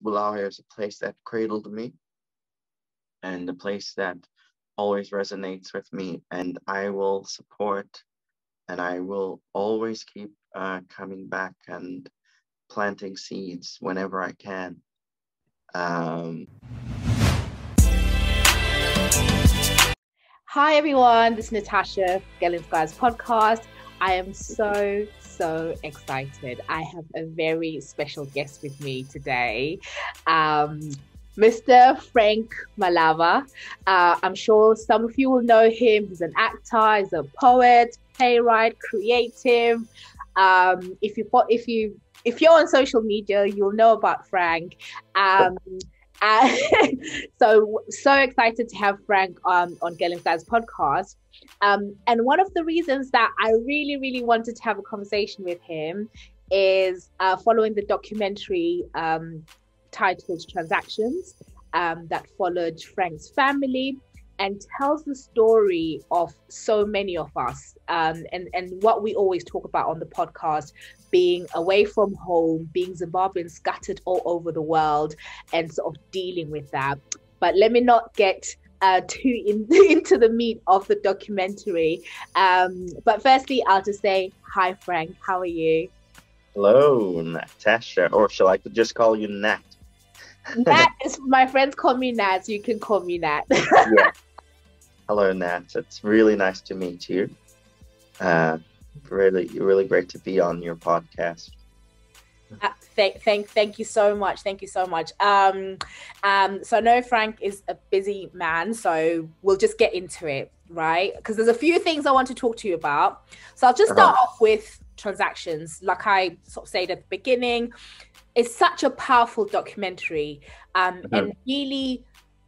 Bulawayo is a place that cradled me and a place that always resonates with me. And I will support and I will always keep coming back and planting seeds whenever I can. Hi everyone, this is Natasha, I GIS Podcast. I am so excited. I have a very special guest with me today, Mr. Frank Malaba. I'm sure some of you will know him. He's an actor, he's a poet, playwright, creative. If you're on social media, you'll know about Frank. So excited to have Frank on GIS Podcast. And one of the reasons that I really wanted to have a conversation with him is following the documentary titled Transactions that followed Frank's family and tells the story of so many of us and what we always talk about on the podcast, being away from home, being Zimbabwean scattered all over the world and sort of dealing with that. But let me not get too into the meat of the documentary. But firstly, I'll just say, hi, Frank. How are you? Hello, Natasha. Or shall I just call you Nat? Nat is, my friends call me Nat, so you can call me Nat. Yeah. Hello, Nat. It's really nice to meet you. Really great to be on your podcast. Thank you so much. Thank you so much. So I know Frank is a busy man, so we'll just get into it, right? Because there's a few things I want to talk to you about. So I'll just start off with Transactions. Like I sort of said at the beginning, it's such a powerful documentary, and really,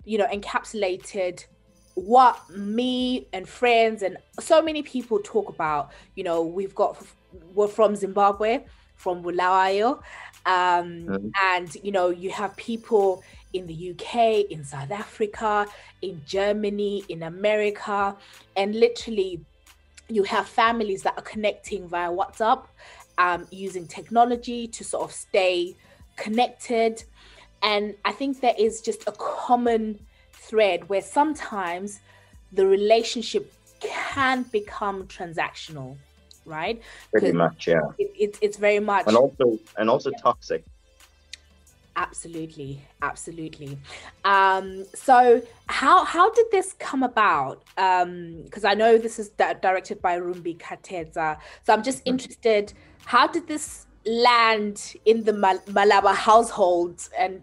encapsulated what me and friends and so many people talk about. We're from Zimbabwe, from Bulawayo, and you have people in the UK, in South Africa, in Germany, in America, and literally you have families that are connecting via WhatsApp, using technology to sort of stay connected. And I think there is just a common thread where sometimes the relationship can become transactional, right? Pretty much, yeah. It's very much, and also toxic. Absolutely. So how did this come about? Because I know this is directed by Rumbi Kateza. So I'm just interested, how did this land in the Malaba household? And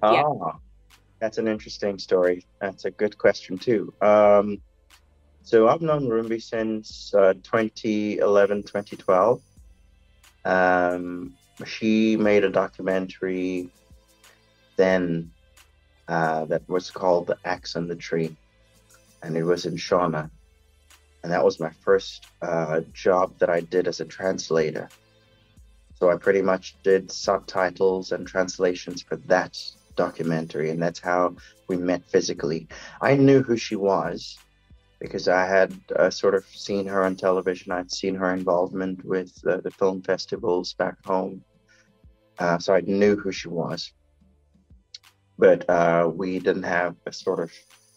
That's an interesting story. That's a good question too. So I've known Rumbi since 2011, 2012. She made a documentary then that was called The Axe and the Tree, and it was in Shona, and that was my first job that I did as a translator. So I pretty much did subtitles and translations for that documentary, and that's how we met physically. I knew who she was because I had sort of seen her on television. I'd seen her involvement with the film festivals back home, so I knew who she was. But we didn't have a sort of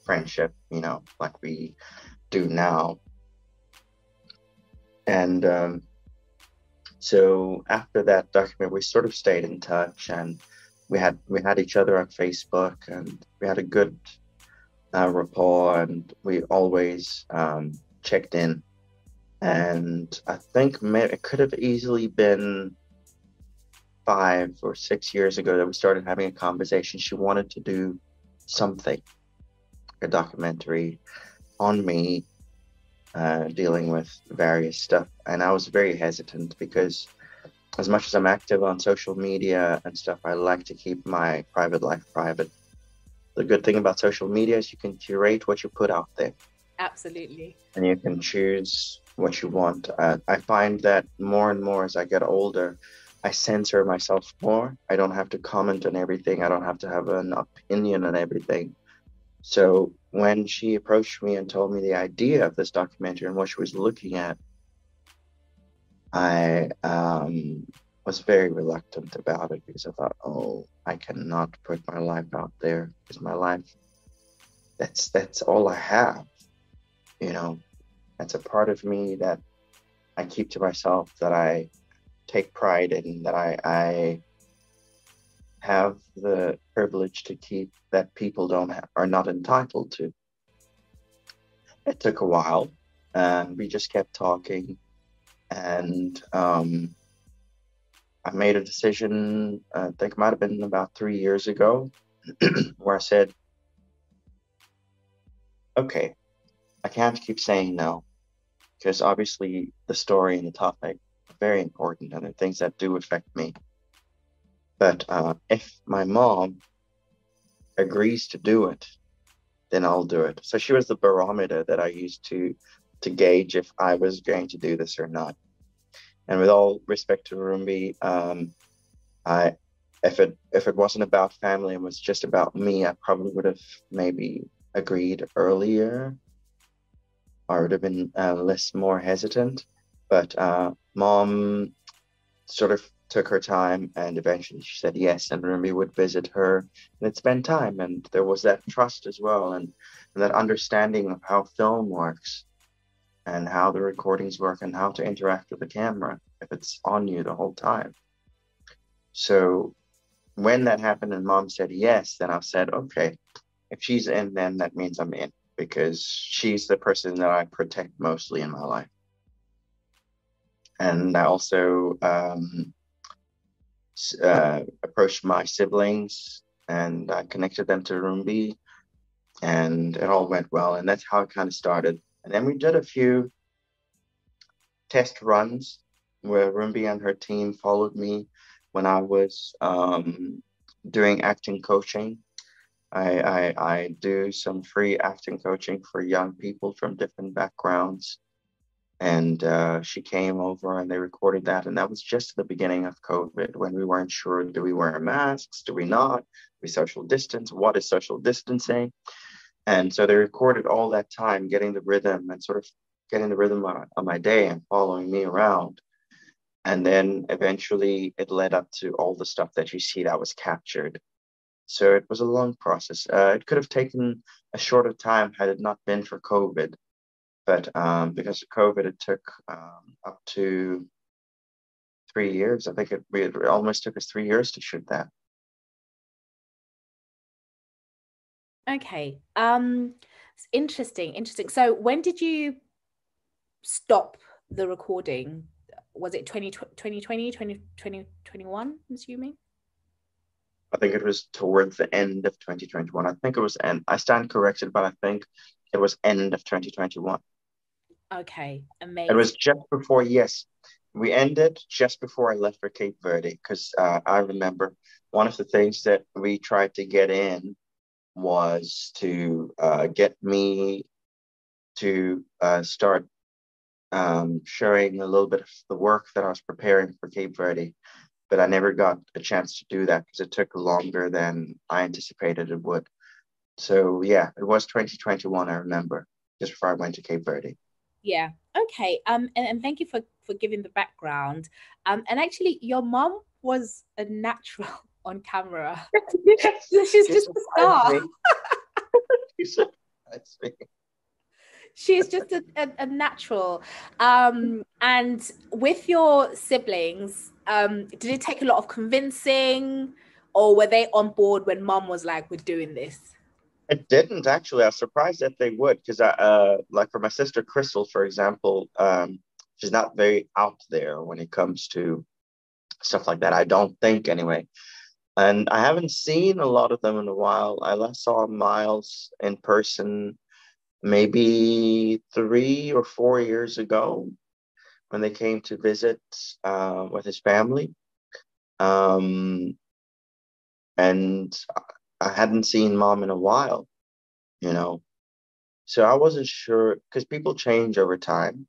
friendship, like we do now. And so after that document, we sort of stayed in touch, and we had each other on Facebook, and we had a good rapport, and we always checked in. And I think it could have easily been 5 or 6 years ago that we started having a conversation. She wanted to do something, a documentary on me, dealing with various stuff. And I was very hesitant because as much as I'm active on social media and stuff, I like to keep my private life private. The good thing about social media is you can curate what you put out there. Absolutely. And you can choose what you want. I find that more and more as I get older, I censor myself more. I don't have to comment on everything. I don't have to have an opinion on everything. So when she approached me and told me the idea of this documentary and what she was looking at, I was very reluctant about it because I thought, oh, I cannot put my life out there because my life, that's all I have, you know. That's a part of me that I keep to myself, that I take pride in, that I have the privilege to keep, that people are not entitled to. It took a while, and we just kept talking, and I made a decision, I think it might have been about 3 years ago, where I said, okay, I can't keep saying no, because obviously the story and the topic are very important and they're things that do affect me. But if my mom agrees to do it, then I'll do it. So she was the barometer that I used to gauge if I was going to do this or not. And with all respect to Rumbi, if it wasn't about family and was just about me, I probably would have maybe agreed earlier, or would have been more hesitant. But mom sort of took her time, and eventually she said yes, and Rumi would visit her and they'd spend time, and there was that trust as well, and that understanding of how film works and how the recordings work and how to interact with the camera if it's on you the whole time. So when that happened and mom said yes, then I said, okay, if she's in, then that means I'm in, because she's the person that I protect mostly in my life. And I also approached my siblings and I connected them to Rumbi, and it all went well. And that's how it kind of started. And then we did a few test runs where Rumbi and her team followed me when I was doing acting coaching. I do some free acting coaching for young people from different backgrounds. And she came over and they recorded that. And that was just the beginning of COVID, when we weren't sure, do we wear masks? Do we not? We social distance? What is social distancing? And so they recorded all that time, getting the rhythm and sort of getting the rhythm of my day and following me around. And then eventually it led up to all the stuff that you see that was captured. So it was a long process. It could have taken a shorter time had it not been for COVID. But because of COVID, it took up to 3 years. I think it almost took us 3 years to shoot that. Okay. It's interesting. So when did you stop the recording? Was it 2020, 2021, I'm assuming? I think it was towards the end of 2021. I think it was I stand corrected, but I think it was end of 2021. Okay, amazing. It was just before, yes, we ended just before I left for Cape Verde, because I remember one of the things that we tried to get in was to get me to start showing a little bit of the work that I was preparing for Cape Verde, but I never got a chance to do that because it took longer than I anticipated it would. So yeah, it was 2021, I remember, just before I went to Cape Verde. Yeah. Okay. And thank you for giving the background. And actually, your mom was a natural on camera. She's just a star. She's just a natural. And with your siblings, did it take a lot of convincing, or were they on board when mom was like, we're doing this? It didn't, actually. I was surprised that they would, because like for my sister Crystal, for example, she's not very out there when it comes to stuff like that. I don't think, anyway. And I haven't seen a lot of them in a while. I last saw Miles in person maybe 3 or 4 years ago when they came to visit with his family. And I hadn't seen mom in a while, you know. So I wasn't sure, because people change over time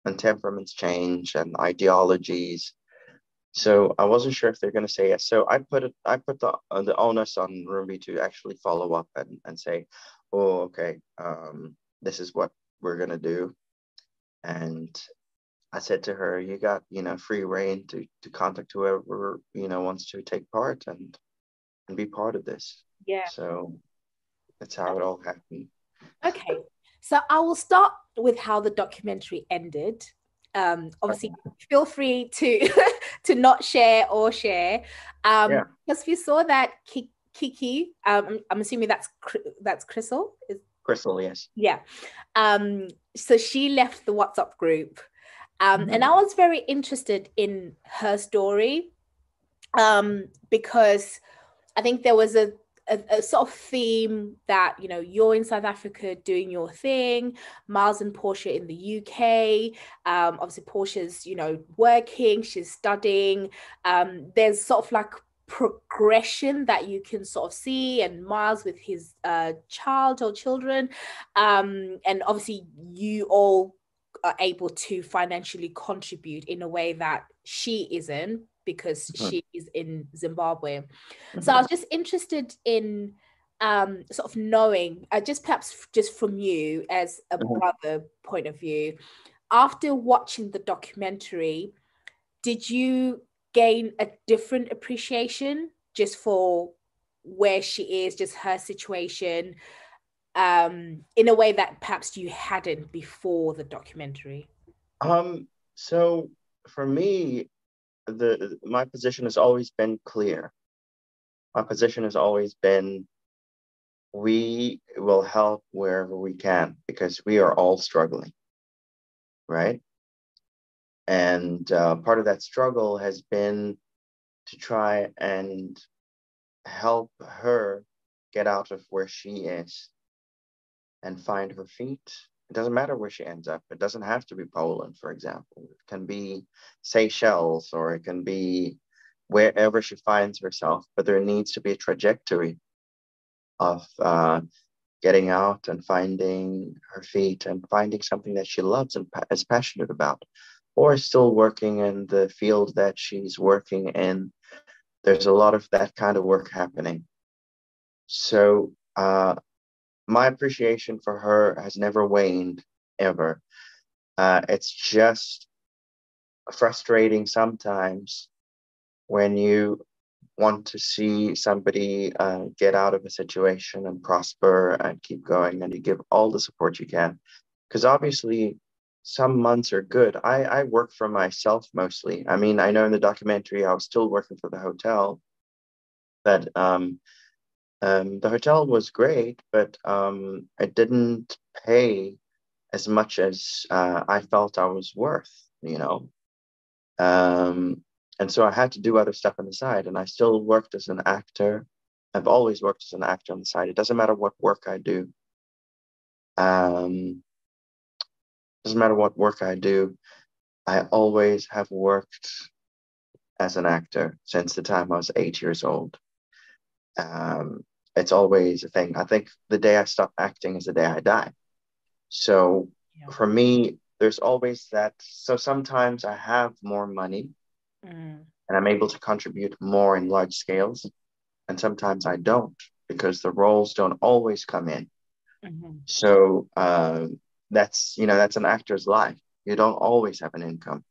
and temperaments change and ideologies. So I wasn't sure if they're going to say yes. So I put the onus on Rumi to actually follow up and say, oh, okay, this is what we're going to do. And I said to her, you got, free reign to contact whoever, wants to take part and be part of this. Yeah. So that's how it all happened. Okay. So I will start with how the documentary ended. Obviously, feel free to to not share or share. Yeah. Because we saw that Kiki, I'm assuming that's Crystal. Crystal, yes. Yeah. So she left the WhatsApp group. And I was very interested in her story, because I think there was a sort of theme that, you're in South Africa doing your thing, Miles and Portia in the UK. Obviously, Portia's, working, she's studying. There's sort of like progression that you can sort of see, and Miles with his child or children. And obviously, you all are able to financially contribute in a way that she isn't, because she is in Zimbabwe. So I was just interested in sort of knowing, perhaps just from you as a brother point of view, after watching the documentary, did you gain a different appreciation just for where she is, just her situation, in a way that perhaps you hadn't before the documentary? So for me, my position has always been clear. My position has always been, we will help wherever we can because we are all struggling, right? And part of that struggle has been to try and help her get out of where she is and find her feet. It doesn't matter where she ends up. It doesn't have to be Poland, for example. It can be Seychelles, or it can be wherever she finds herself. But there needs to be a trajectory of getting out and finding her feet and finding something that she loves and is passionate about, or still working in the field that she's working in. There's a lot of that kind of work happening. So my appreciation for her has never waned, ever. It's just frustrating sometimes when you want to see somebody get out of a situation and prosper and keep going, and you give all the support you can. Because obviously, some months are good. I work for myself mostly. I mean, I know in the documentary I was still working for the hotel, but the hotel was great, but it didn't pay as much as I felt I was worth, And so I had to do other stuff on the side, and I still worked as an actor. I've always worked as an actor on the side. It doesn't matter what work I do. Doesn't matter what work I do. I always have worked as an actor since the time I was 8 years old. It's always a thing. I think the day I stop acting is the day I die. So for me, there's always that. So sometimes I have more money and I'm able to contribute more in large scales. And sometimes I don't, because the roles don't always come in. So that's an actor's life. You don't always have an income.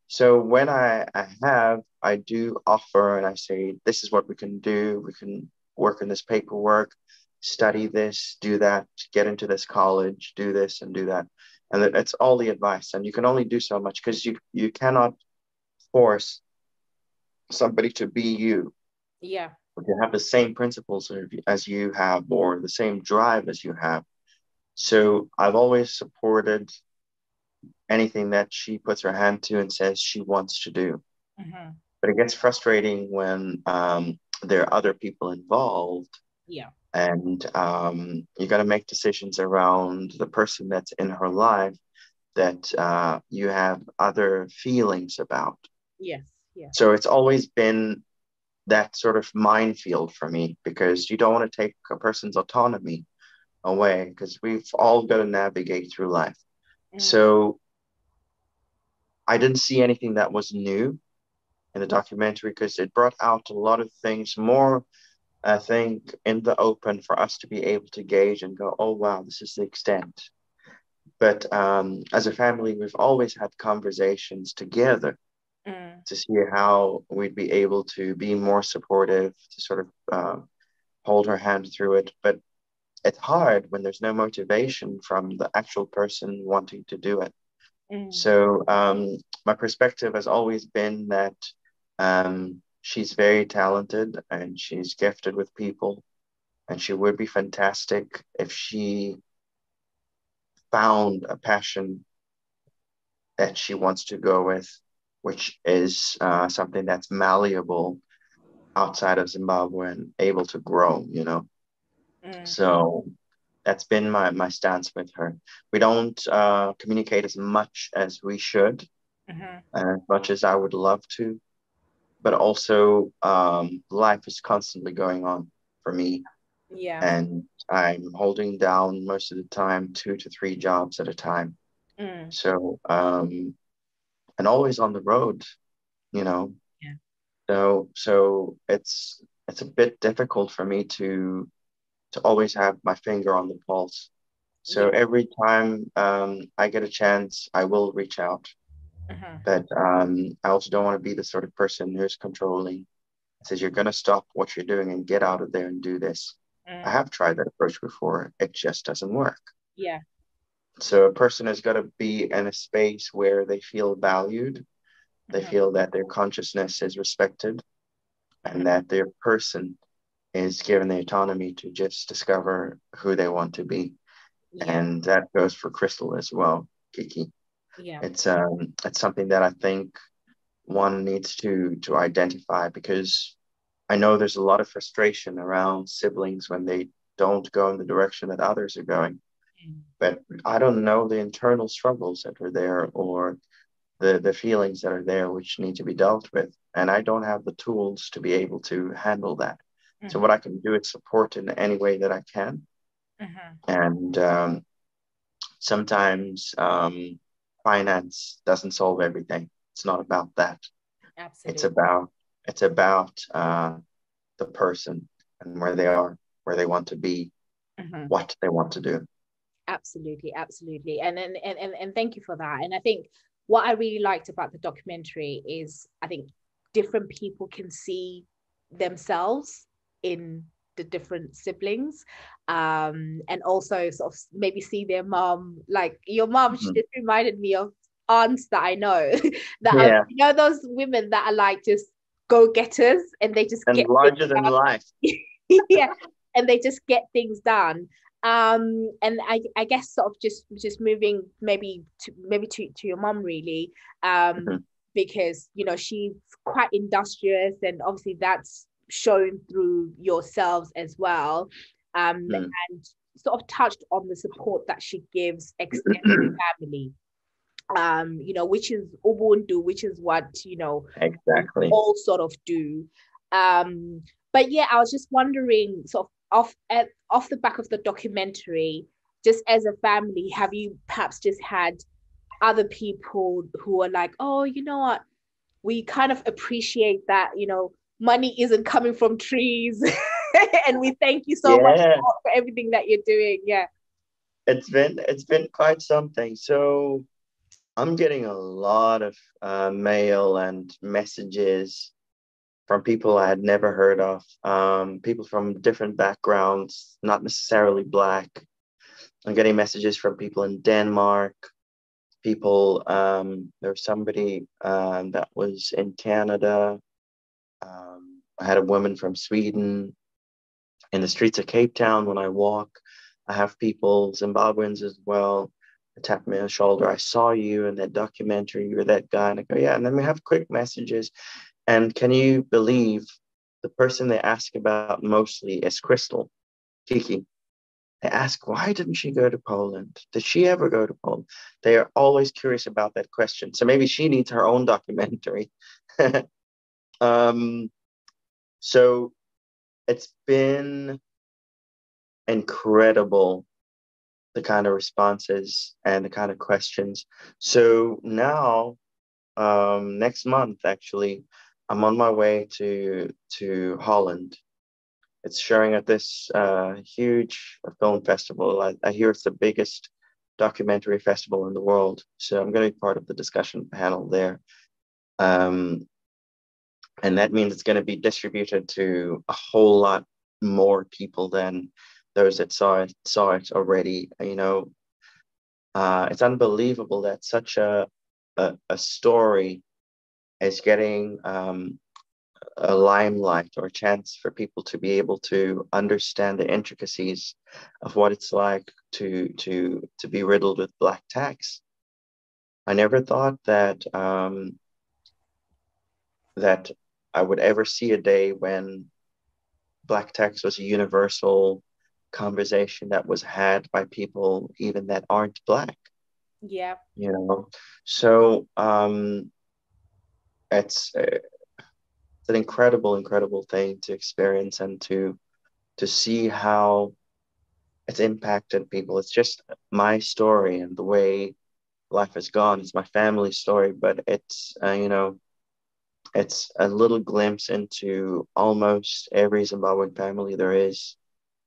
So when I do offer, and I say, this is what we can do. We can work on this paperwork, study this, do that, get into this college, do this and do that. And that's all the advice. And you can only do so much, because you cannot force somebody to be you. Yeah. Or to have the same principles as you have, or the same drive as you have. So I've always supported anything that she puts her hand to and says she wants to do. But it gets frustrating when there are other people involved. Yeah. And you got to make decisions around the person that's in her life that you have other feelings about. Yes. Yeah. So it's always been that sort of minefield for me, because you don't want to take a person's autonomy away, because we've all got to navigate through life. So I didn't see anything that was new in the documentary, because it brought out a lot of things more, I think, in the open for us to be able to gauge and go, oh, wow, this is the extent. But as a family, we've always had conversations together to see how we'd be able to be more supportive, to sort of hold her hand through it. But it's hard when there's no motivation from the actual person wanting to do it. So my perspective has always been that she's very talented and she's gifted with people, and she would be fantastic if she found a passion that she wants to go with, which is something that's malleable outside of Zimbabwe and able to grow, you know. So that's been my stance with her. We don't communicate as much as we should, as much as I would love to, but also life is constantly going on for me. Yeah. And I'm holding down most of the time 2 to 3 jobs at a time. So, and always on the road, you know. Yeah. So it's a bit difficult for me to always have my finger on the pulse. So Yeah. every time I get a chance, I will reach out. But I also don't want to be the sort of person who's controlling. Says you're going to stop what you're doing and get out of there and do this. I have tried that approach before. It just doesn't work. Yeah. So a person has got to be in a space where they feel valued. They feel that their consciousness is respected and that their person is given the autonomy to just discover who they want to be. Yeah. And that goes for Crystal as well, Kiki. Yeah. It's something that I think one needs to identify, because I know there's a lot of frustration around siblings when they don't go in the direction that others are going. But I don't know the internal struggles that are there, or the feelings that are there which need to be dealt with. And I don't have the tools to be able to handle that. So what I can do is support in any way that I can. And sometimes finance doesn't solve everything. It's not about that. Absolutely. It's about the person and where they are, where they want to be, what they want to do. Absolutely. And thank you for that. And I think what I really liked about the documentary is I think different people can see themselves in the different siblings, and also sort of maybe see their mom, like your mom. She just reminded me of aunts that I know that are, you know, those women that are like just go-getters, and they just get larger than life. yeah, and they just get things done. And I guess sort of just moving maybe to your mom really, because you know she's quite industrious, and obviously that's shown through yourselves as well, and sort of touched on the support that she gives extended family, you know, which is Ubuntu, which is what, you know, exactly all sort of do. But yeah, I was just wondering, sort of off the back of the documentary, just as a family, have you perhaps just had other people who are like, oh, you know what, we kind of appreciate that, you know, money isn't coming from trees, and we thank you so much for everything that you're doing. Yeah, it's been quite something. So I'm getting a lot of mail and messages from people I had never heard of, people from different backgrounds, not necessarily Black. I'm getting messages from people in Denmark, people, there was somebody that was in Canada. I had a woman from Sweden. In the streets of Cape Town, when I walk, I have people, Zimbabweans as well, tap me on the shoulder. I saw you in that documentary. You're that guy. And I go, yeah. And then we have quick messages. And can you believe the person they ask about mostly is Crystal, Kiki. They ask, why didn't she go to Poland? Did she ever go to Poland? They are always curious about that question. So maybe she needs her own documentary. So it's been incredible, the kind of responses and the kind of questions. So now, next month, actually, I'm on my way to Holland. It's showing at this huge film festival. I hear it's the biggest documentary festival in the world. So I'm going to be part of the discussion panel there. And that means it's going to be distributed to a whole lot more people than those that saw it already. It's unbelievable that such a story is getting a limelight or a chance for people to be able to understand the intricacies of what it's like to be riddled with black tax. I never thought that I would ever see a day when black tax was a universal conversation that was had by people even that aren't black. Yeah. So it's an incredible thing to experience and to see how it's impacted people. It's just my story and the way life has gone. It's my family story, but it's it's a little glimpse into almost every Zimbabwean family there is,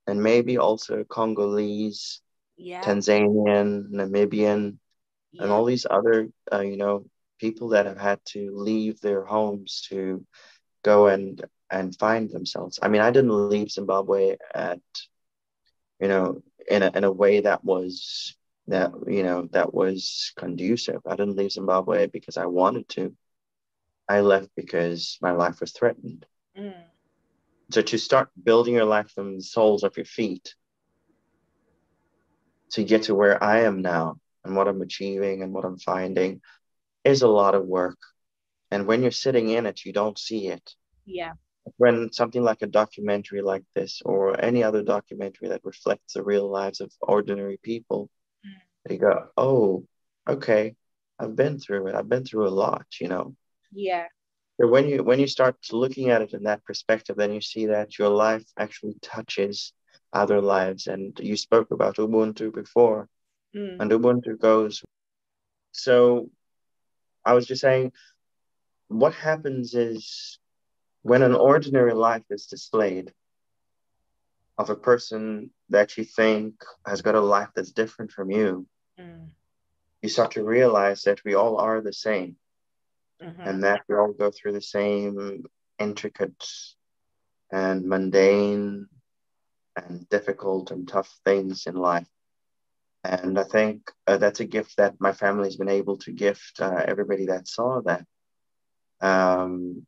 and maybe also Congolese, Yeah. Tanzanian, Namibian, and Yeah. all these other people that have had to leave their homes to go and find themselves. I mean, I didn't leave Zimbabwe at in a way that was conducive. I didn't leave Zimbabwe because I wanted to. I left because my life was threatened. Mm. So to start building your life from the soles of your feet to get to where I am now and what I'm achieving and what I'm finding is a lot of work. And when you're sitting in it, you don't see it. Yeah. When something like a documentary like this or any other documentary that reflects the real lives of ordinary people, you go, oh, okay, I've been through it. I've been through a lot. Yeah. So when you start looking at it in that perspective, then you see that your life actually touches other lives. And you spoke about Ubuntu before, and Ubuntu goes. So I was just saying, what happens is when an ordinary life is displayed of a person that you think has got a life that's different from you, you start to realize that we all are the same. And that we all go through the same intricate and mundane and difficult and tough things in life. And I think that's a gift that my family's been able to gift everybody that saw that. And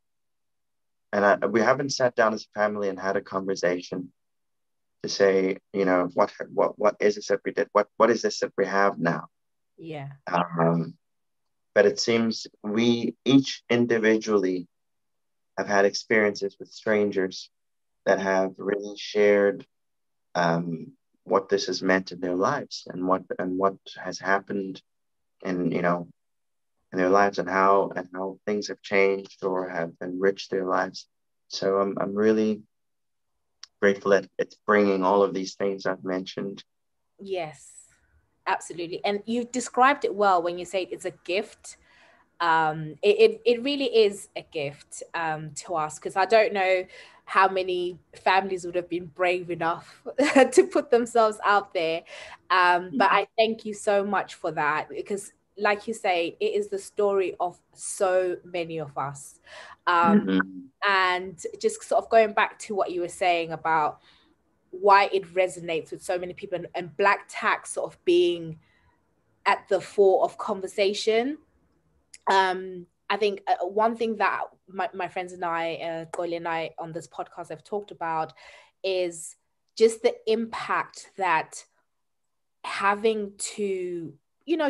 we haven't sat down as a family and had a conversation to say, what is this that we did? What is this that we have now? Yeah. But it seems we each individually have had experiences with strangers that have really shared what this has meant in their lives and what has happened in their lives and how things have changed or have enriched their lives. So I'm really grateful that it's bringing all of these things I've mentioned. Yes, absolutely. And you described it well when you say it's a gift. It really is a gift to us, because I don't know how many families would have been brave enough to put themselves out there. But I thank you so much for that, because like you say, it is the story of so many of us. And just sort of going back to what you were saying about why it resonates with so many people, and black tax sort of being at the fore of conversation. I think one thing that my friends and I, Xolie and I, on this podcast have talked about is just the impact that having to,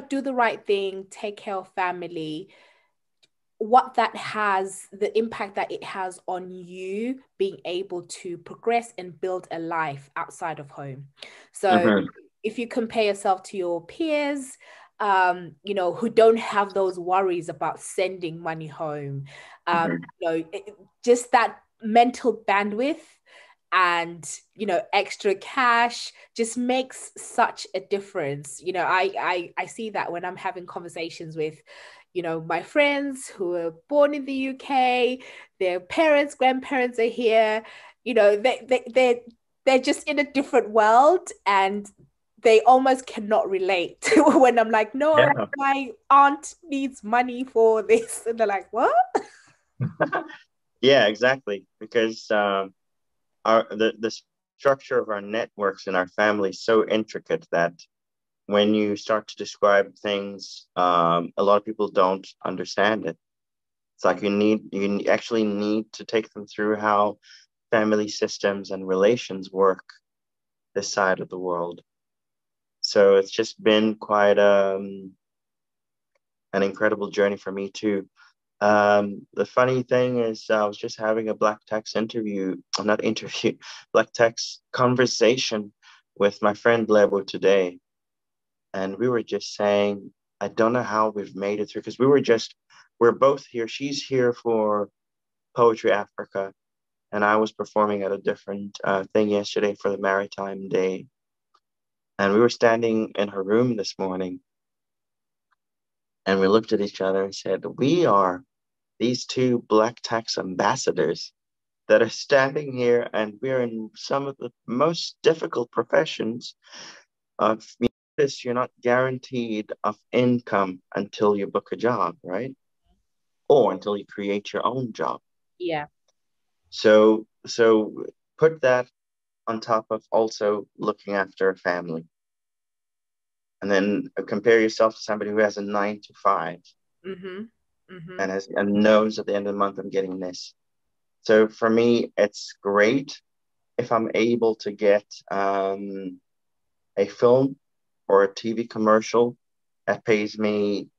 do the right thing, take care of family, what that has, the impact that it has on you being able to progress and build a life outside of home. So if you compare yourself to your peers, who don't have those worries about sending money home, just that mental bandwidth and extra cash just makes such a difference. I see that when I'm having conversations with my friends who were born in the UK, their parents, grandparents are here, they're just in a different world, and they almost cannot relate when I'm like, no, Yeah. my aunt needs money for this. And they're like, what? Yeah, exactly. Because the structure of our networks and our family is so intricate that when you start to describe things, a lot of people don't understand it. It's like you actually need to take them through how family systems and relations work this side of the world. So it's just been quite an incredible journey for me too. The funny thing is, I was just having a black text interview, not interview, black text conversation with my friend Lebo today. And we were just saying, I don't know how we've made it through because we're both here. She's here for Poetry Africa, and I was performing at a different thing yesterday for the Maritime Day. And we were standing in her room this morning, and we looked at each other and said, we are these two black tax ambassadors that are standing here, and we're in some of the most difficult professions of this. You're not guaranteed of income until you book a job, right? Or until you create your own job. Yeah. So put that on top of also looking after a family. And then compare yourself to somebody who has a 9 to 5 and knows at the end of the month I'm getting this. So for me, it's great if I'm able to get a film or a TV commercial that pays me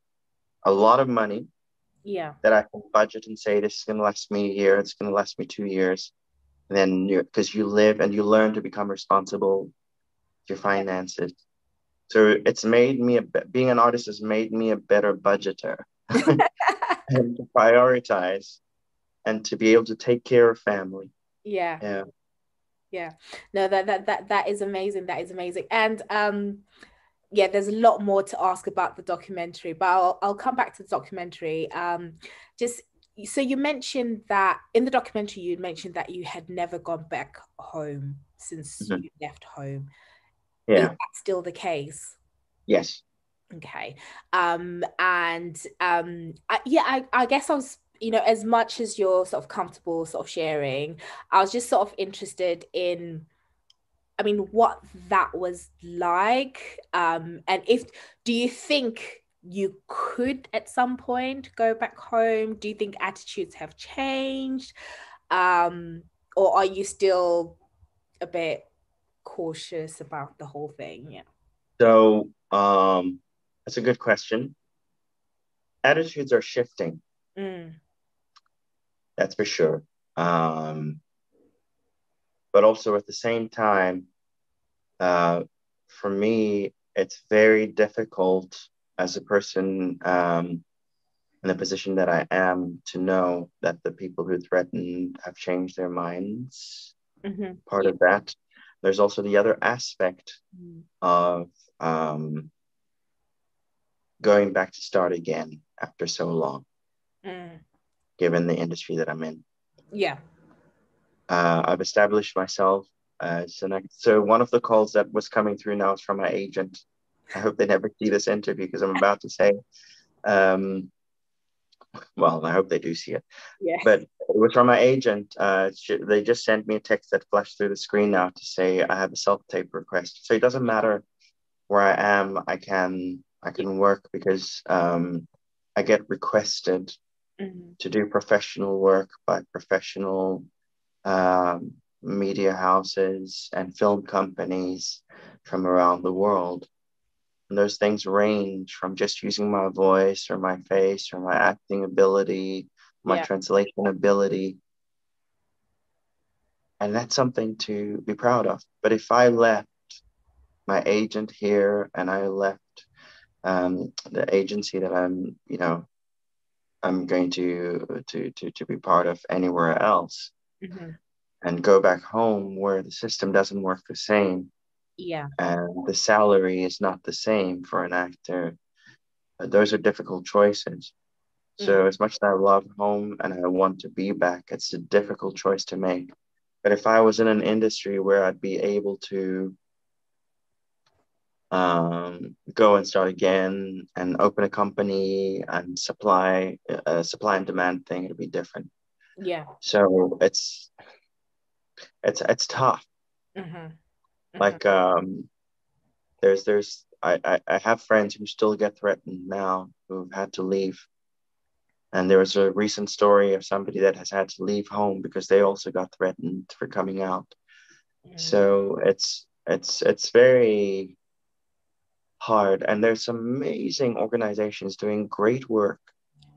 a lot of money. Yeah. That I can budget and say, this is going to last me a year, it's going to last me 2 years. And then because you live and you learn to become responsible with your finances. So it's made me, being an artist has made me a better budgeter and to prioritize and to be able to take care of family. Yeah. Yeah. Yeah. No, that is amazing. That is amazing. And yeah, there's a lot more to ask about the documentary, but I'll come back to the documentary. Just so you mentioned that in the documentary, you mentioned that you had never gone back home since you left home. Yeah. Is that still the case? Yes. Okay. I guess I was, as much as you're sort of comfortable sort of sharing, I was just sort of interested in, I mean, what that was like. And do you think you could at some point go back home? Do you think attitudes have changed? Or are you still a bit cautious about the whole thing? Yeah. So that's a good question. Attitudes are shifting. That's for sure. But also at the same time, for me, it's very difficult as a person in the position that I am to know that the people who threatened have changed their minds. Part of that. There's also the other aspect of going back to start again after so long, given the industry that I'm in. Yeah. I've established myself so one of the calls that was coming through now is from my agent. I hope they never see this interview because I'm about to say, well, I hope they do see it. Yeah. But it was from my agent. They just sent me a text that flashed through the screen now to say I have a self-tape request. So it doesn't matter where I am. I can work because I get requested to do professional work by professional media houses and film companies from around the world. And those things range from just using my voice or my face or my acting ability, my translation ability. And that's something to be proud of. But if I left my agent here and I left the agency that I'm going to be part of anywhere else, and go back home where the system doesn't work the same, and the salary is not the same for an actor, those are difficult choices. So as much as I love home and I want to be back, it's a difficult choice to make. But if I was in an industry where I'd be able to go and start again and open a company and supply and demand thing. It'll be different. Yeah. So it's tough. Mm-hmm. Mm-hmm. Like I have friends who still get threatened now who've had to leave. And there was a recent story of somebody that has had to leave home because they also got threatened for coming out. So it's very hard. And there's some amazing organizations doing great work.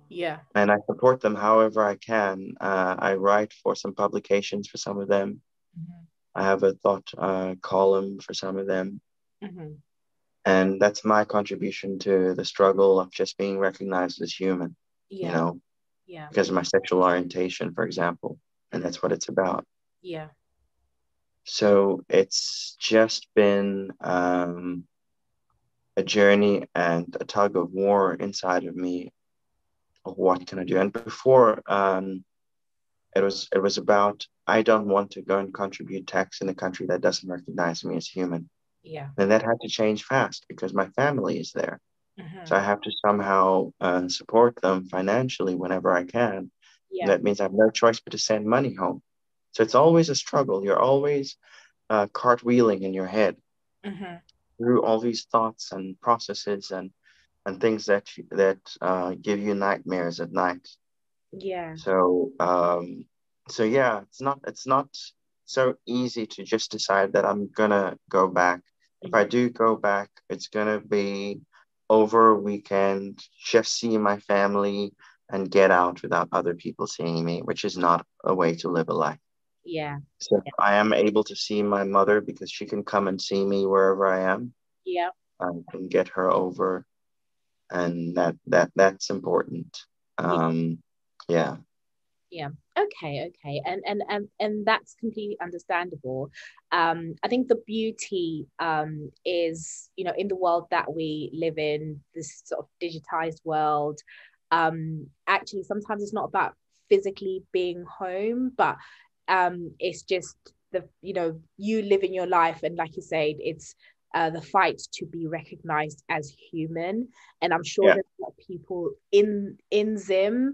Yeah. And I support them however I can. I write for some publications for some of them. Mm-hmm. I have a thought column for some of them. Mm-hmm. And that's my contribution to the struggle of just being recognized as human, Yeah. you know, Yeah. because of my sexual orientation, for example. And that's what it's about. Yeah. So it's just been a journey and a tug of war inside of me of what can I do. And before, it was about I don't want to go and contribute tax in a country that doesn't recognize me as human. Yeah. And that had to change fast because my family is there. Mm-hmm. So I have to somehow support them financially whenever I can. Yeah. That means I have no choice but to send money home. So it's always a struggle. You're always cartwheeling in your head Mm-hmm. through all these thoughts and processes and things that give you nightmares at night. Yeah. So yeah, it's not so easy to just decide that I'm gonna go back. If I do go back, it's gonna be over a weekend, just see my family and get out without other people seeing me, which is not a way to live a life. Yeah. So I am able to see my mother because she can come and see me wherever I am. Yeah. I can get her over, and that's important. Yeah. Yeah. Yeah. Okay. And that's completely understandable. I think the beauty is, in the world that we live in, this sort of digitized world, actually sometimes it's not about physically being home, but it's just you living your life, and like you said, it's the fight to be recognized as human. And I'm sure Yeah. there's a lot of people in Zim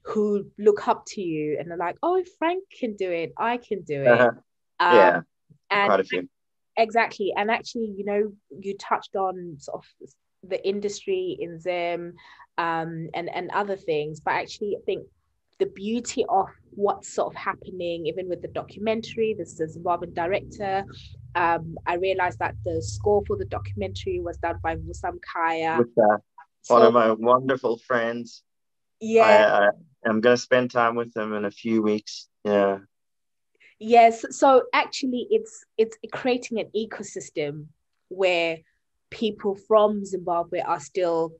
who look up to you and are like, oh, if Frank can do it, I can do it. Yeah. And Quite a few. exactly. And actually, you touched on sort of the industry in Zim, and other things, but actually I think the beauty of what's sort of happening, even with the documentary, this is the Zimbabwean director. I realized that the score for the documentary was done by Musam Kaya. With one of my wonderful friends. Yeah. I am going to spend time with them in a few weeks. Yeah. Yes. So actually, it's creating an ecosystem where people from Zimbabwe are still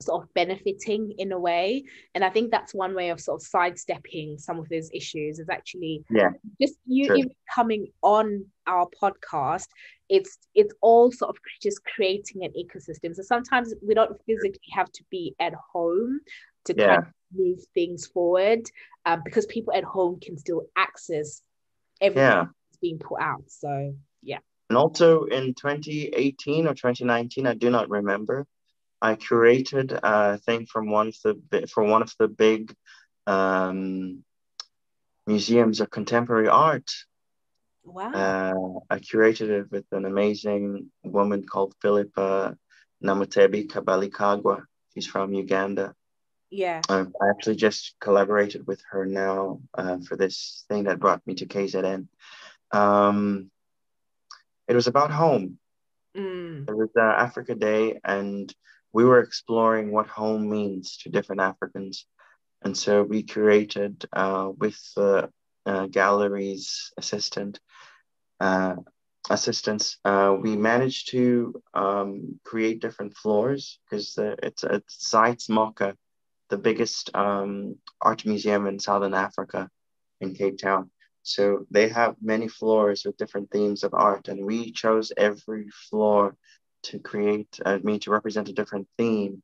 sort of benefiting in a way. And I think that's one way of sort of sidestepping some of those issues, is actually just you true. even coming on our podcast. It's all sort of just creating an ecosystem. So sometimes we don't physically have to be at home to kind of move things forward, because people at home can still access everything that's being put out. So yeah. And also in 2018 or 2019, I do not remember, I curated a thing from one of the big museums of contemporary art. Wow. I curated it with an amazing woman called Philippa Namutebi Kabalikagwa. She's from Uganda. Yeah. I actually just collaborated with her now for this thing that brought me to KZN. It was about home. It was Africa Day, and we were exploring what home means to different Africans. And so we created, with the gallery's assistants, we managed to create different floors because it's Sites Mocha, the biggest art museum in Southern Africa, in Cape Town. So they have many floors with different themes of art, and we chose every floor to to represent a different theme.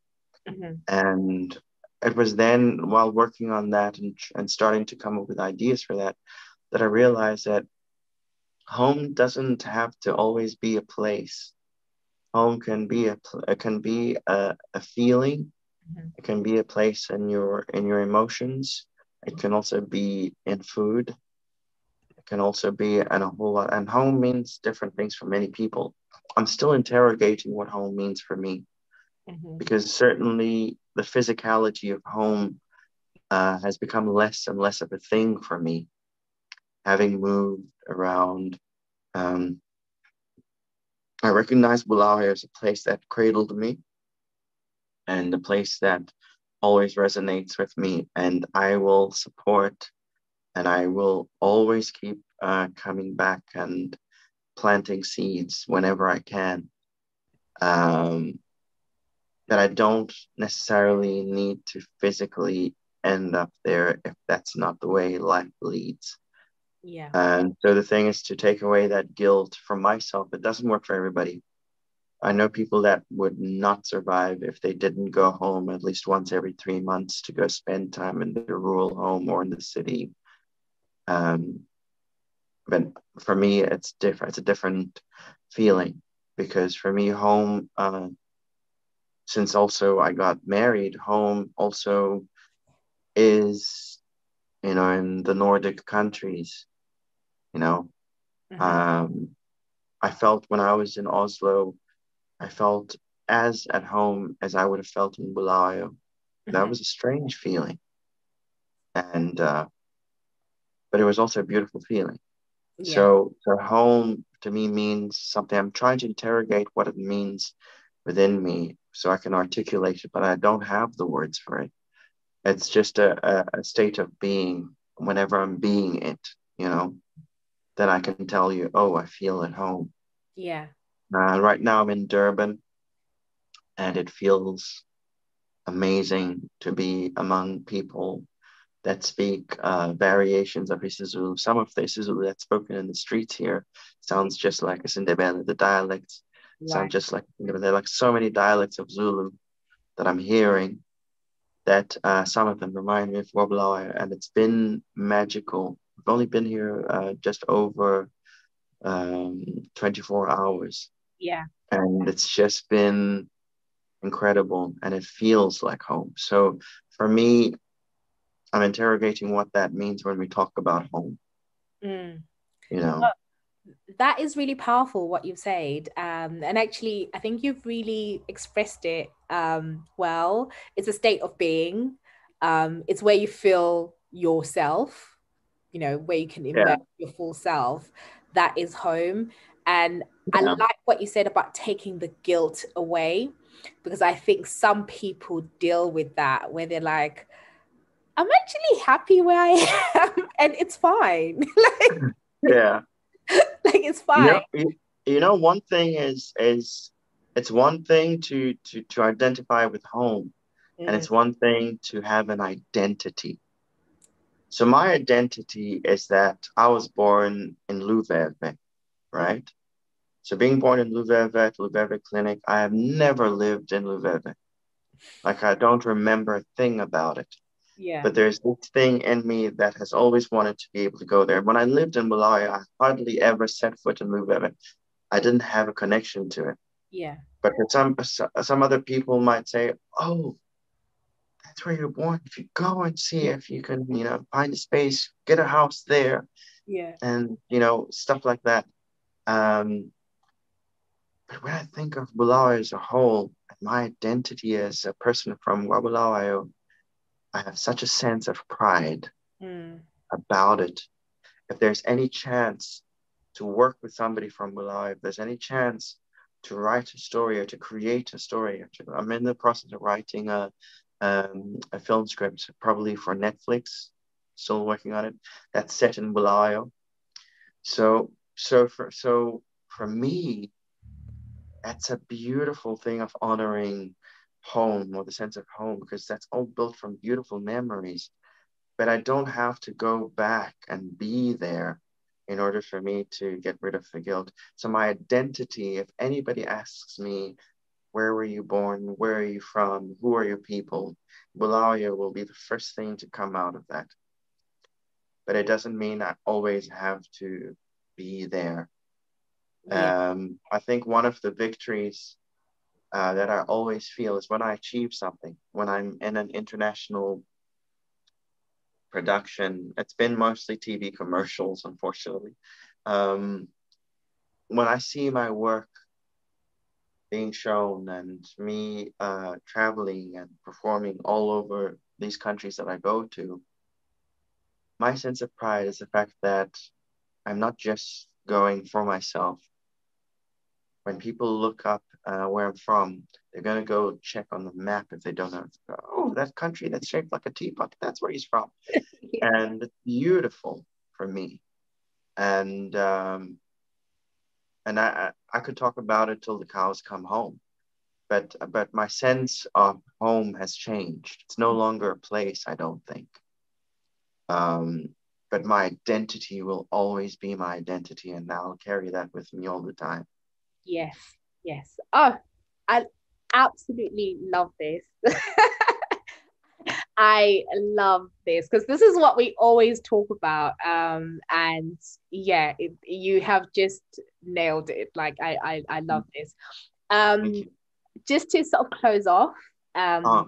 And it was then, while working on that and starting to come up with ideas for that I realized that home doesn't have to always be a place. Home can be it can be a feeling. Mhm. It can be a place in your emotions. It can also be in food. It can also be in a whole lot. And home means different things for many people. I'm still interrogating what home means for me, Mhm. because certainly the physicality of home has become less and less of a thing for me, having moved around. Um, I recognize Bulawayo as a place that cradled me and a place that always resonates with me. And I will support and I will always keep coming back and planting seeds whenever I can. Um, that I don't necessarily need to physically end up there if that's not the way life leads. Yeah. And so the thing is to take away that guilt from myself. It doesn't work for everybody. I know people that would not survive if they didn't go home at least once every 3 months to go spend time in their rural home or in the city. Um, but for me, it's different. It's a different feeling because for me, home, since also I got married, home also is, in the Nordic countries, you know. Mhm. Um, I felt when I was in Oslo, I felt as at home as I would have felt in Bulawayo. That Mhm. was a strange feeling, and but it was also a beautiful feeling. Yeah. So home to me means something. I'm trying to interrogate what it means within me so I can articulate it, but I don't have the words for it. It's just a state of being. Whenever I'm being it, then I can tell you, oh, I feel at home. Yeah. Right now I'm in Durban, and it feels amazing to be among people that speak variations of isiZulu. Some of the isiZulu that's spoken in the streets here sounds just like a Sindebele. The dialects sound Right. just like Sindebele. There are like so many dialects of Zulu that I'm hearing that some of them remind me of Woblawa, and it's been magical. I've only been here just over 24 hours, Yeah. and it's just been incredible, and it feels like home. So for me, I'm interrogating what that means when we talk about home, Mm. you know? That is really powerful what you've said, and actually I think you've really expressed it well. It's a state of being. It's where you feel yourself, where you can Yeah, immerse your full self. That is home. And I yeah, like what you said about taking the guilt away, because I think some people deal with that where they're like, I'm actually happy where I am and it's fine. yeah. Like it's You fine. know, one thing is it's one thing to identify with home, and Mm, it's one thing to have an identity. So my identity is that I was born in Luveve, right? So being born in Luveve at Luveve Clinic, I have never lived in Luveve. Like I don't remember a thing about it. yeah. But there's this thing in me that has always wanted to be able to go there. When I lived in Malaya, I hardly ever set foot in Luveve. I didn't have a connection to it. Yeah. But for some other people might say, "Oh, that's where you're born. If you go and see if you can, find a space, get a house there, Yeah. and stuff like that." Um, but when I think of Bulawayo as a whole, my identity as a person from Bulawayo, I have such a sense of pride Mm, about it. If there's any chance to work with somebody from Bulawayo, if there's any chance to write a story or to create a story, actually, I'm in the process of writing a film script, probably for Netflix. Still working on it. That's set in Bulawayo. So for me, that's a beautiful thing of honoring home or the sense of home because that's all built from beautiful memories. But I don't have to go back and be there in order for me to get rid of the guilt. So my identity, if anybody asks me, where were you born? Where are you from? Who are your people? Bulawayo will be the first thing to come out of that. But it doesn't mean I always have to be there. Yeah. I think one of the victories that I always feel is when I achieve something, when I'm in an international production. It's been mostly TV commercials, unfortunately. Um, when I see my work being shown and me traveling and performing all over these countries that I go to, my sense of pride is the fact that I'm not just going for myself. When people look up where I'm from, they're going to go check on the map if they don't know. Oh, that country that's shaped like a teapot, that's where he's from. Yeah. And it's beautiful for me. And I could talk about it till the cows come home. But my sense of home has changed. It's no longer a place, I don't think. Um, but my identity will always be my identity, and I'll carry that with me all the time. Yes. Yes. Oh, I absolutely love this. I love this because this is what we always talk about. And yeah, you have just nailed it. Like I love this. Thank Um, you. just to sort of close off, Ah,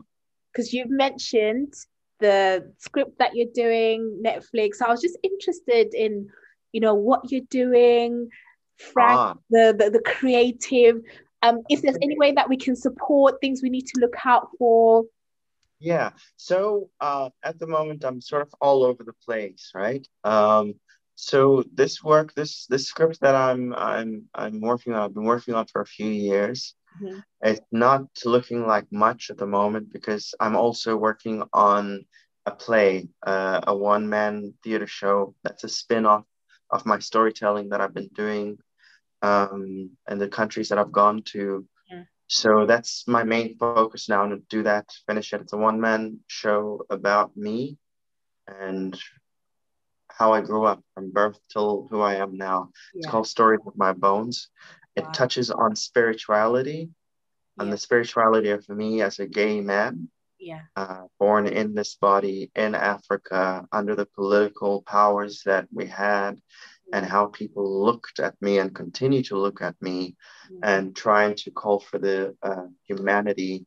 because you've mentioned the script that you're doing, Netflix. I was just interested in, what you're doing, Frank, ah. the creative. If there's any way that we can support things we need to look out for. Yeah. So at the moment I'm sort of all over the place, right? So this work, this script that I'm working on, I've been working on for a few years. Mhm. It's not looking like much at the moment because I'm also working on a play, a one-man theater show that's a spin-off of my storytelling that I've been doing and the countries that I've gone to. Yeah. So that's my main focus now to do that, finish it. It's a one-man show about me and how I grew up from birth till who I am now. It's Yeah. called Stories of My Bones. It Wow. touches on spirituality and Yeah. the spirituality of me as a gay man, Yeah. born in this body in Africa under the political powers that we had, and Mm. how people looked at me and continue to look at me, Mm. and trying to call for the humanity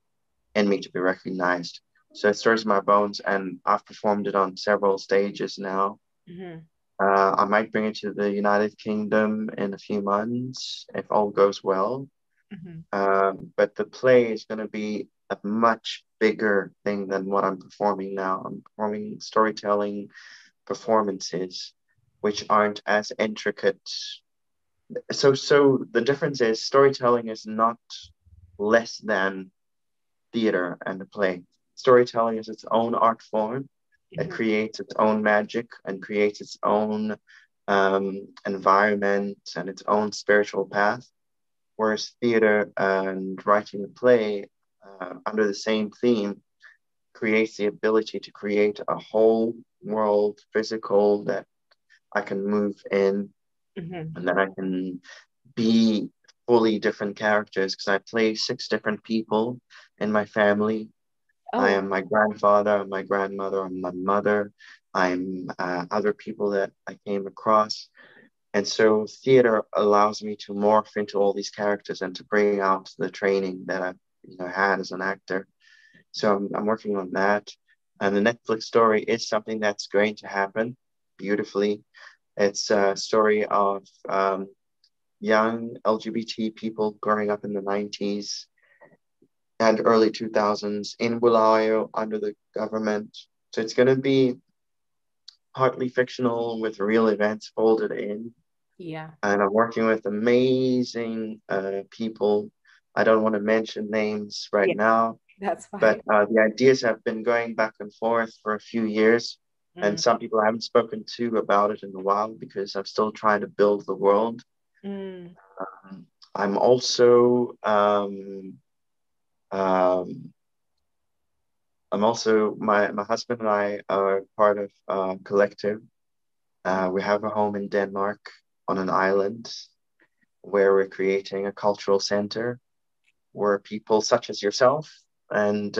in me to be recognized. So it stirs my bones, and I've performed it on several stages now. Mhm. I might bring it to the United Kingdom in a few months if all goes well. Mhm. But the play is going to be a much bigger thing than what I'm performing now. I'm performing storytelling performances, which aren't as intricate. So the difference is storytelling is not less than theater and a play. Storytelling is its own art form. It Mhm. creates its own magic and creates its own environment and its own spiritual path. Whereas theater and writing a play under the same theme creates the ability to create a whole world physical that I can move in Mhm. and that I can be fully different characters because I play six different people in my family. I Oh. am my grandfather, I'm my grandmother, I'm my mother, I'm other people that I came across. And so theater allows me to morph into all these characters and to bring out the training that I've had as an actor. So I'm working on that. And the Netflix story is something that's going to happen beautifully. It's a story of young LGBT people growing up in the 90s and early 2000s in Bulawayo under the government. So it's going to be partly fictional with real events folded in. Yeah. And I'm working with amazing people. I don't want to mention names right Yeah. now, That's but fine. the ideas have been going back and forth for a few years. And Mm. some people I haven't spoken to about it in a while because I'm still trying to build the world. Mm. I'm also um, my husband and I are part of a collective. We have a home in Denmark on an island where we're creating a cultural center where people such as yourself and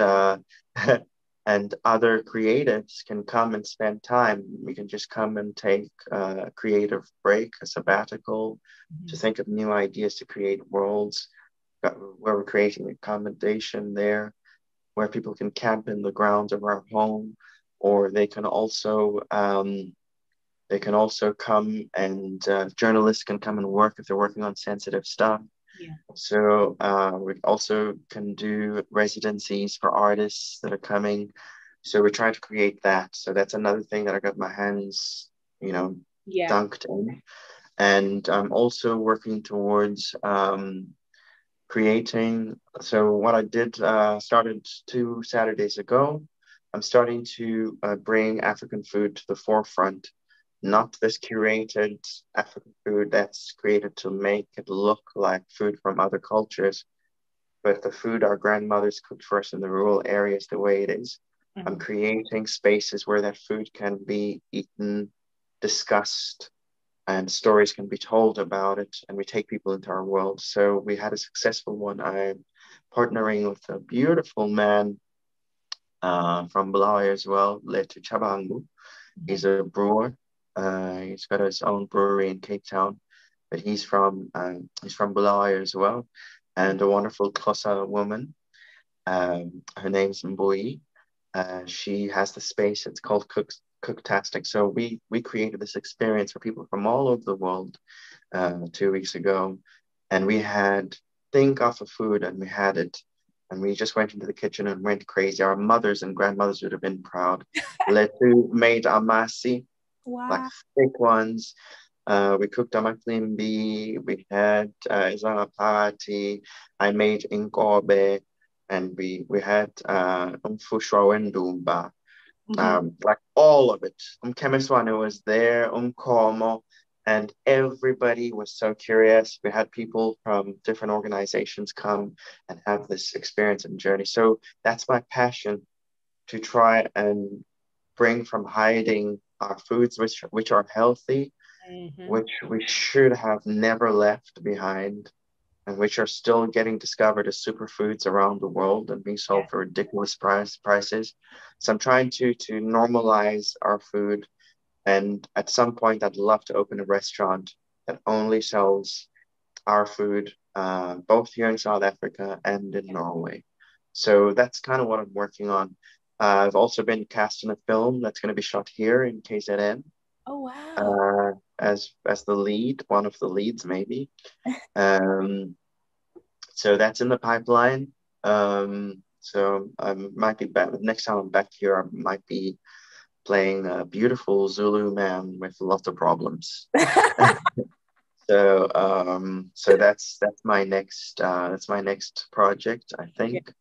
and other creatives can come and spend time. We can just come and take a creative break, a sabbatical, to think of new ideas to create worlds where we're creating accommodation there, where people can camp in the grounds of our home, or they can also come and journalists can come and work if they're working on sensitive stuff. Yeah. So we also can do residencies for artists that are coming. So we're trying to create that. So that's another thing that I got my hands, Yeah. dunked in. And I'm also working towards creating. So what I did started 2 Saturdays ago. I'm starting to bring African food to the forefront, not this curated African food that's created to make it look like food from other cultures, but the food our grandmothers cooked for us in the rural areas the way it is. I'm creating spaces where that food can be eaten, discussed, and stories can be told about it, and we take people into our world. So we had a successful one. I'm partnering with a beautiful man from Bulawayo as well, Letu Chabangu. He's a brewer. He's got his own brewery in Cape Town, but he's from Bulawayo as well, and a wonderful Xhosa woman. Her name's Mbui. She has the space. It's called Cooktastic. So we created this experience for people from all over the world 2 weeks ago, and we had think of a food, and we had it, and we just went into the kitchen and went crazy. Our mothers and grandmothers would have been proud. Letu made amasi, like Wow. thick ones. We cooked amaklimbi. We had izanga party. I made inkobe, and we had umfushwa wendumba. Like all of it. Kemiswane was there, Komo, and everybody was so curious. We had people from different organizations come and have this experience and journey. So that's my passion, to try and bring from hiding our foods, which are healthy, which we should have never left behind, and which are still getting discovered as superfoods around the world and being sold for ridiculous prices. So I'm trying to normalize our food, and at some point I'd love to open a restaurant that only sells our food, both here in South Africa and in Norway. So that's kind of what I'm working on. I've also been cast in a film that's going to be shot here in KZN, Oh, wow. as the lead, one of the leads maybe. So that's in the pipeline. So I might be back next time I'm back here. I might be playing a beautiful Zulu man with lots of problems. So that's my next project, I think.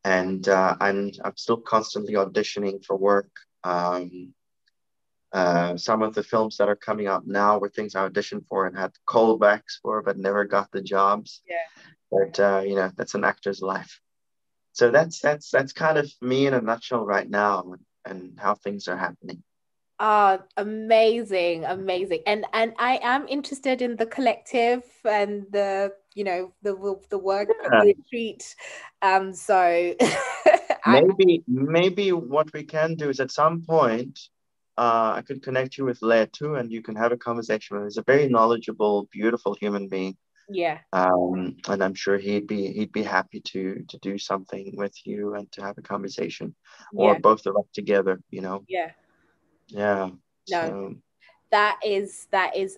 And I'm still constantly auditioning for work. Some of the films that are coming out now were things I auditioned for and had callbacks for, but never got the jobs. But that's an actor's life. So that's kind of me in a nutshell right now, and how things are happening. Amazing. And I am interested in the collective and the work retreat. So maybe what we can do is at some point, I could connect you with Letu, and you can have a conversation with him. He's a very knowledgeable, beautiful human being. And I'm sure he'd be happy to do something with you and to have a conversation, or both of us together, Yeah. No, So that is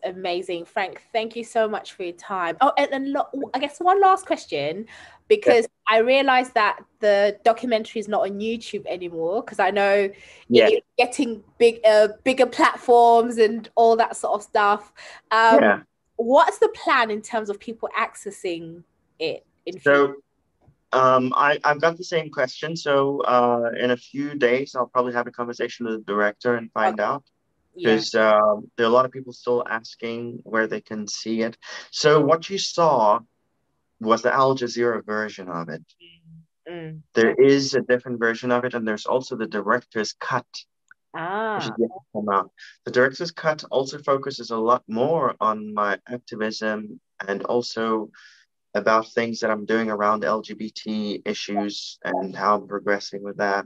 amazing, Frank. Thank you so much for your time. Oh, and I guess one last question, because I realized that the documentary is not on YouTube anymore, because I know it is getting bigger platforms and all that sort of stuff. What's the plan in terms of people accessing it in future? I've got the same question. So in a few days, I'll probably have a conversation with the director and find out, because there are a lot of people still asking where they can see it. So what you saw was the Al Jazeera version of it. There is a different version of it, and there's also the director's cut, which is yet to come out. The director's cut also focuses a lot more on my activism, and also about things that I'm doing around LGBT issues and how I'm progressing with that.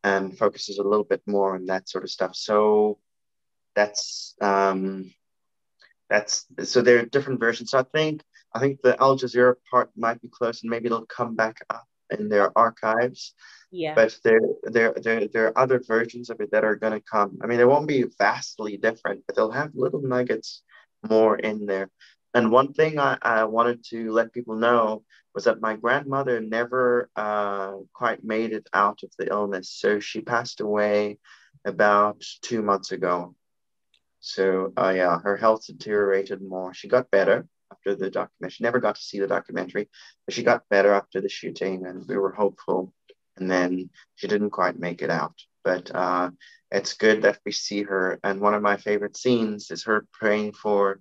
and focuses a little bit more on that sort of stuff. So that's so there are different versions. So I think the Al Jazeera part might be close, and maybe it'll come back up in their archives. Yeah. But there are other versions of it that are going to come. I mean, they won't be vastly different, but they'll have little nuggets more in there. And one thing I wanted to let people know was that my grandmother never quite made it out of the illness. So she passed away about 2 months ago. So yeah, her health deteriorated more. She got better after the documentary. She never got to see the documentary, but she got better after the shooting, and we were hopeful. And then she didn't quite make it out. But it's good that we see her. And one of my favorite scenes is her praying for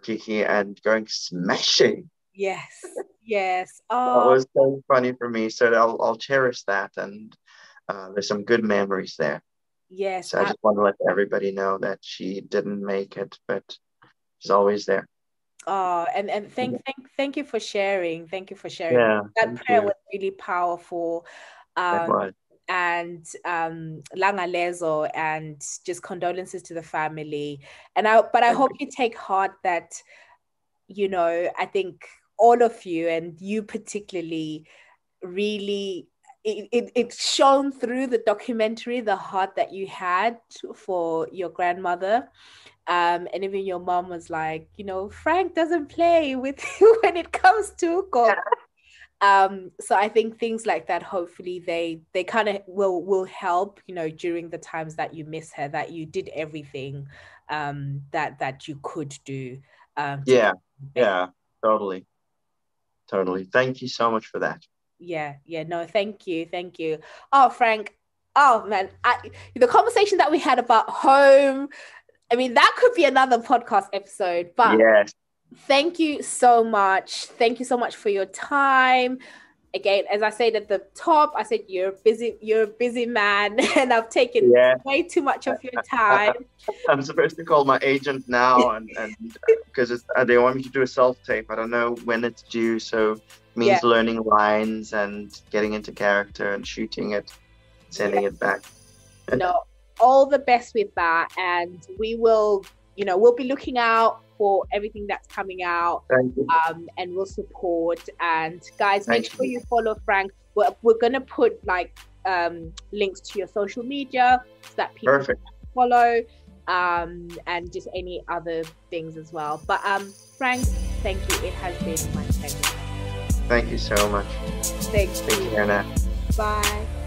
Kiki and going smashing. Yes, yes. That was so funny for me. So I'll cherish that. And there's some good memories there. Yes. So I just want to let everybody know that she didn't make it, but she's always there. Oh, and thank you for sharing. Thank you for sharing. Yeah, that prayer was really powerful. It was. And Langalezo, and just condolences to the family. But I hope you take heart that, I think all of you, and you particularly, really it shone through the documentary, the heart that you had for your grandmother. And even your mom was like, Frank doesn't play with you when it comes to Ugo. So I think things like that, hopefully they kind of will help, during the times that you miss her, that you did everything that you could do. Yeah, totally. Thank you so much for that. Yeah, no, thank you. Oh, Frank, oh man, the conversation that we had about home, I mean, that could be another podcast episode, but yes. Thank you so much. Thank you so much for your time. Again, as I said at the top, I said you're a busy man, and I've taken way too much of your time. I'm supposed to call my agent now, and because they want me to do a self-tape. I don't know when it's due, so it means learning lines and getting into character and shooting it, sending it back. No, all the best with that, and we will, we'll be looking out for everything that's coming out. Thank you. And we'll support. And guys, make sure you follow Frank. We're gonna put links to your social media so that people can follow, and just any other things as well. But Frank, thank you. It has been my pleasure. Thank you so much. Thanks. Take care now. Bye.